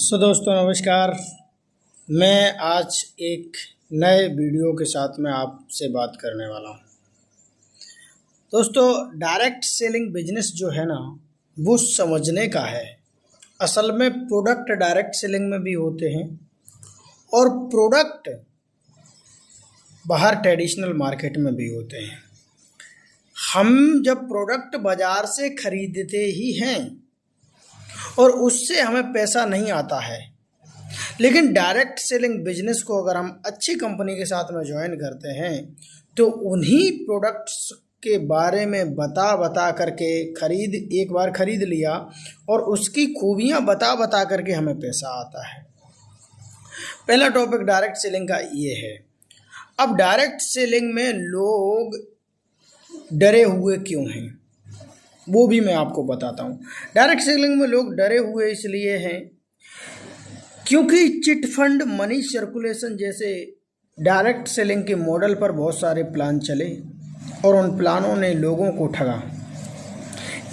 दोस्तों नमस्कार। मैं आज एक नए वीडियो के साथ में आपसे बात करने वाला हूँ। दोस्तों डायरेक्ट सेलिंग बिजनेस जो है ना वो समझने का है। असल में प्रोडक्ट डायरेक्ट सेलिंग में भी होते हैं और प्रोडक्ट बाहर ट्रेडिशनल मार्केट में भी होते हैं। हम जब प्रोडक्ट बाज़ार से खरीदते ही हैं और उससे हमें पैसा नहीं आता है, लेकिन डायरेक्ट सेलिंग बिजनेस को अगर हम अच्छी कंपनी के साथ में ज्वाइन करते हैं तो उन्हीं प्रोडक्ट्स के बारे में बता करके एक बार खरीद लिया और उसकी खूबियां बता करके हमें पैसा आता है। पहला टॉपिक डायरेक्ट सेलिंग का ये है। अब डायरेक्ट सेलिंग में लोग डरे हुए क्यों हैं वो भी मैं आपको बताता हूँ। डायरेक्ट सेलिंग में लोग डरे हुए इसलिए हैं क्योंकि चिट फंड, मनी सर्कुलेशन जैसे डायरेक्ट सेलिंग के मॉडल पर बहुत सारे प्लान चले और उन प्लानों ने लोगों को ठगा।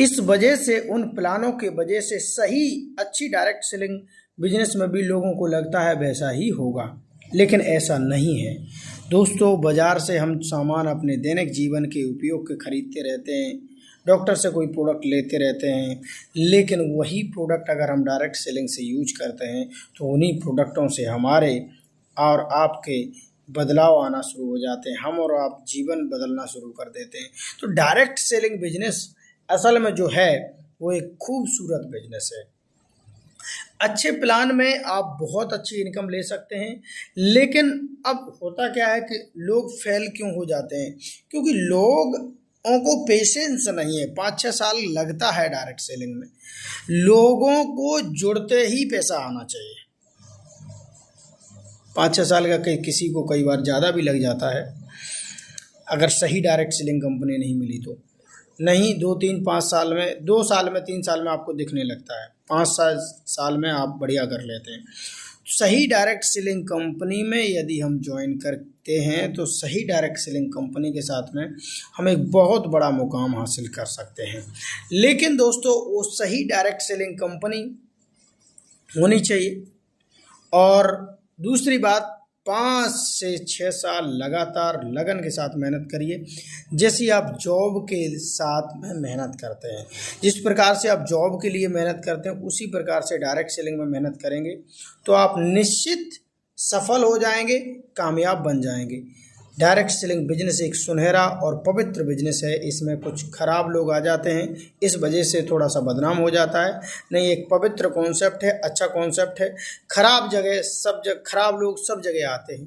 इस वजह से उन प्लानों के वजह से सही अच्छी डायरेक्ट सेलिंग बिजनेस में भी लोगों को लगता है वैसा ही होगा, लेकिन ऐसा नहीं है। दोस्तों बाज़ार से हम सामान अपने दैनिक जीवन के उपयोग के खरीदते रहते हैं, डॉक्टर से कोई प्रोडक्ट लेते रहते हैं, लेकिन वही प्रोडक्ट अगर हम डायरेक्ट सेलिंग से यूज करते हैं तो उन्हीं प्रोडक्टों से हमारे और आपके बदलाव आना शुरू हो जाते हैं। हम और आप जीवन बदलना शुरू कर देते हैं। तो डायरेक्ट सेलिंग बिजनेस असल में जो है वो एक खूबसूरत बिजनेस है। अच्छे प्लान में आप बहुत अच्छी इनकम ले सकते हैं, लेकिन अब होता क्या है कि लोग फेल क्यों हो जाते हैं? क्योंकि लोगों को पेशेंस नहीं है। 5-6 साल लगता है डायरेक्ट सेलिंग में। लोगों को जुड़ते ही पैसा आना चाहिए। 5-6 साल का किसी को कई बार ज़्यादा भी लग जाता है अगर सही डायरेक्ट सेलिंग कंपनी नहीं मिली तो। नहीं 2-3-5 साल में, 2 साल में, 3 साल में आपको दिखने लगता है, 5 साल में आप बढ़िया कर लेते हैं। सही डायरेक्ट सेलिंग कंपनी में यदि हम ज्वाइन करते हैं तो सही डायरेक्ट सेलिंग कंपनी के साथ में हम एक बहुत बड़ा मुकाम हासिल कर सकते हैं। लेकिन दोस्तों वो सही डायरेक्ट सेलिंग कंपनी होनी चाहिए। और दूसरी बात, 5 से 6 साल लगातार लगन के साथ मेहनत करिए। जैसी आप जॉब के साथ में मेहनत करते हैं, जिस प्रकार से आप जॉब के लिए मेहनत करते हैं उसी प्रकार से डायरेक्ट सेलिंग में मेहनत करेंगे तो आप निश्चित सफल हो जाएंगे, कामयाब बन जाएंगे। डायरेक्ट सेलिंग बिजनेस एक सुनहरा और पवित्र बिजनेस है। इसमें कुछ खराब लोग आ जाते हैं, इस वजह से थोड़ा सा बदनाम हो जाता है। नहीं, एक पवित्र कॉन्सेप्ट है, अच्छा कॉन्सेप्ट है। खराब लोग सब जगह आते हैं।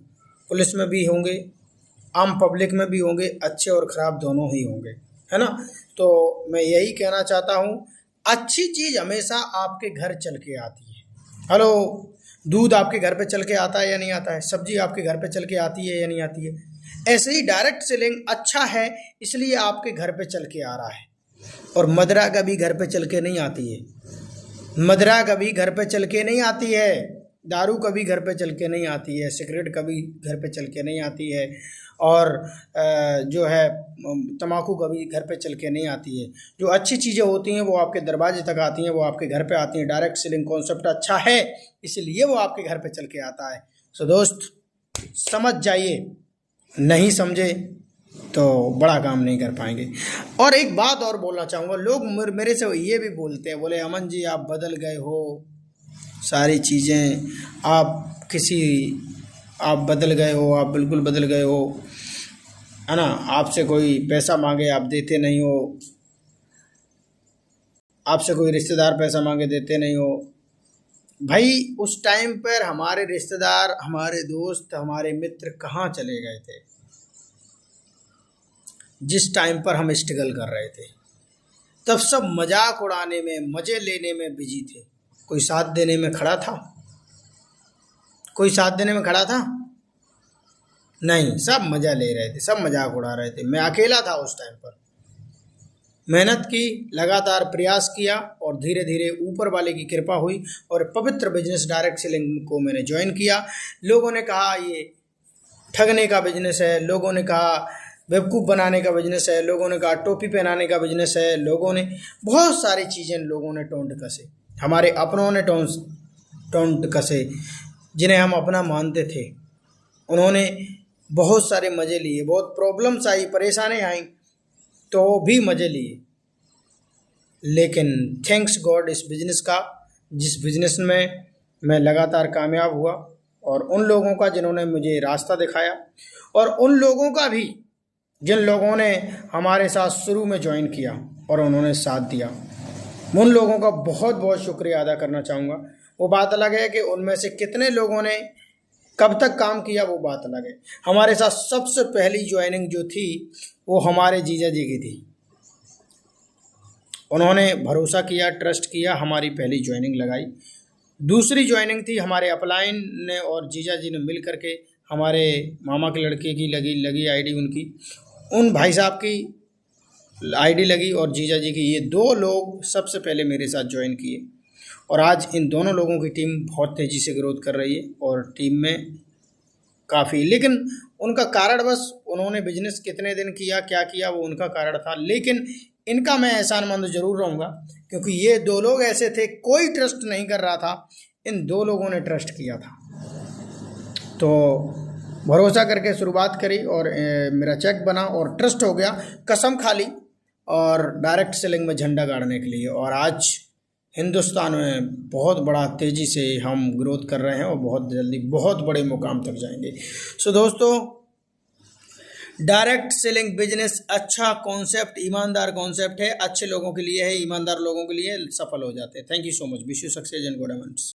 पुलिस में भी होंगे, आम पब्लिक में भी होंगे, अच्छे और ख़राब दोनों ही होंगे, है ना। तो मैं यही कहना चाहता हूँ, अच्छी चीज़ हमेशा आपके घर चल के आती है। हेलो, दूध आपके घर पे चल के आता है या नहीं आता है? सब्जी आपके घर पे चल के आती है या नहीं आती है? ऐसे ही डायरेक्ट सेलिंग अच्छा है इसलिए आपके घर पे चल के आ रहा है। और मदिरा कभी घर पे चल के नहीं आती है। मदिरा कभी घर पे चल के नहीं आती है। दारू कभी घर पे चल के नहीं आती है। सिगरेट कभी घर पे चल के नहीं आती है। और जो है तम्बाकू कभी घर पे चल के नहीं आती है। जो अच्छी चीज़ें होती हैं वो आपके दरवाजे तक आती हैं, वो आपके घर पे आती हैं। डायरेक्ट सेलिंग कॉन्सेप्ट अच्छा है इसलिए वो आपके घर पे चल के आता है। सो दोस्त समझ जाइए, नहीं समझे तो बड़ा काम नहीं कर पाएंगे। और एक बात और बोलना चाहूँगा, लोग मेरे से ये भी बोलते हैं, बोले अमन जी आप बदल गए हो, सारी चीज़ें आप बदल गए हो, आप बिल्कुल बदल गए हो, है ना। आपसे कोई पैसा मांगे आप देते नहीं हो, आपसे कोई रिश्तेदार पैसा मांगे देते नहीं हो। भाई उस टाइम पर हमारे रिश्तेदार, हमारे दोस्त, हमारे मित्र कहाँ चले गए थे जिस टाइम पर हम स्ट्रगल कर रहे थे? तब सब मजाक उड़ाने में, मज़े लेने में बिजी थे। कोई साथ देने में खड़ा था? कोई साथ देने में खड़ा था? नहीं, सब मज़ा ले रहे थे, सब मजाक उड़ा रहे थे। मैं अकेला था उस टाइम पर। मेहनत की, लगातार प्रयास किया और धीरे धीरे ऊपर वाले की कृपा हुई और पवित्र बिजनेस डायरेक्ट सेलिंग को मैंने ज्वाइन किया। लोगों ने कहा ये ठगने का बिजनेस है, लोगों ने कहा बेवकूफ़ बनाने का बिजनेस है, लोगों ने कहा टोपी पहनाने का बिजनेस है, लोगों ने बहुत सारी चीज़ें लोगों ने टोंट कसे। हमारे अपनों ने टोंट कसे, जिन्हें हम अपना मानते थे, उन्होंने बहुत सारे मज़े लिए, बहुत प्रॉब्लम्स आई, परेशानी आई, तो भी मज़े लिए। लेकिन थैंक्स गॉड इस बिज़नेस का, जिस बिज़नेस में मैं लगातार कामयाब हुआ, और उन लोगों का जिन्होंने मुझे रास्ता दिखाया, और उन लोगों का भी जिन लोगों ने हमारे साथ शुरू में ज्वाइन किया और उन्होंने साथ दिया। उन लोगों का बहुत बहुत शुक्रिया अदा करना चाहूँगा। वो बात अलग है कि उनमें से कितने लोगों ने कब तक काम किया, वो बात अलग है। हमारे साथ सबसे पहली ज्वाइनिंग जो थी वो हमारे जीजा जी की थी। उन्होंने भरोसा किया, ट्रस्ट किया, हमारी पहली ज्वाइनिंग लगाई। दूसरी ज्वाइनिंग थी हमारे अपलाइन ने और जीजा जी ने मिल करके हमारे मामा के लड़के की लगी आईडी, उनकी, उन भाई साहब की आईडी लगी और जीजा जी की। ये दो लोग सबसे पहले मेरे साथ ज्वाइन किए और आज इन दोनों लोगों की टीम बहुत तेज़ी से ग्रोथ कर रही है और टीम में काफ़ी, लेकिन उनका कारण बस उन्होंने बिजनेस कितने दिन किया, क्या किया, वो उनका कारण था। लेकिन इनका मैं एहसानमंद ज़रूर रहूँगा क्योंकि ये दो लोग ऐसे थे, कोई ट्रस्ट नहीं कर रहा था, इन दो लोगों ने ट्रस्ट किया था। तो भरोसा करके शुरुआत करी और मेरा चेक बना और ट्रस्ट हो गया, कसम खा ली और डायरेक्ट सेलिंग में झंडा गाड़ने के लिए। और आज हिंदुस्तान में बहुत बड़ा तेज़ी से हम ग्रोथ कर रहे हैं और बहुत जल्दी बहुत बड़े मुकाम तक जाएंगे। सो दोस्तों, डायरेक्ट सेलिंग बिजनेस अच्छा कॉन्सेप्ट, ईमानदार कॉन्सेप्ट है, अच्छे लोगों के लिए है, ईमानदार लोगों के लिए सफल हो जाते हैं। Thank you so much. Wish you success and good events.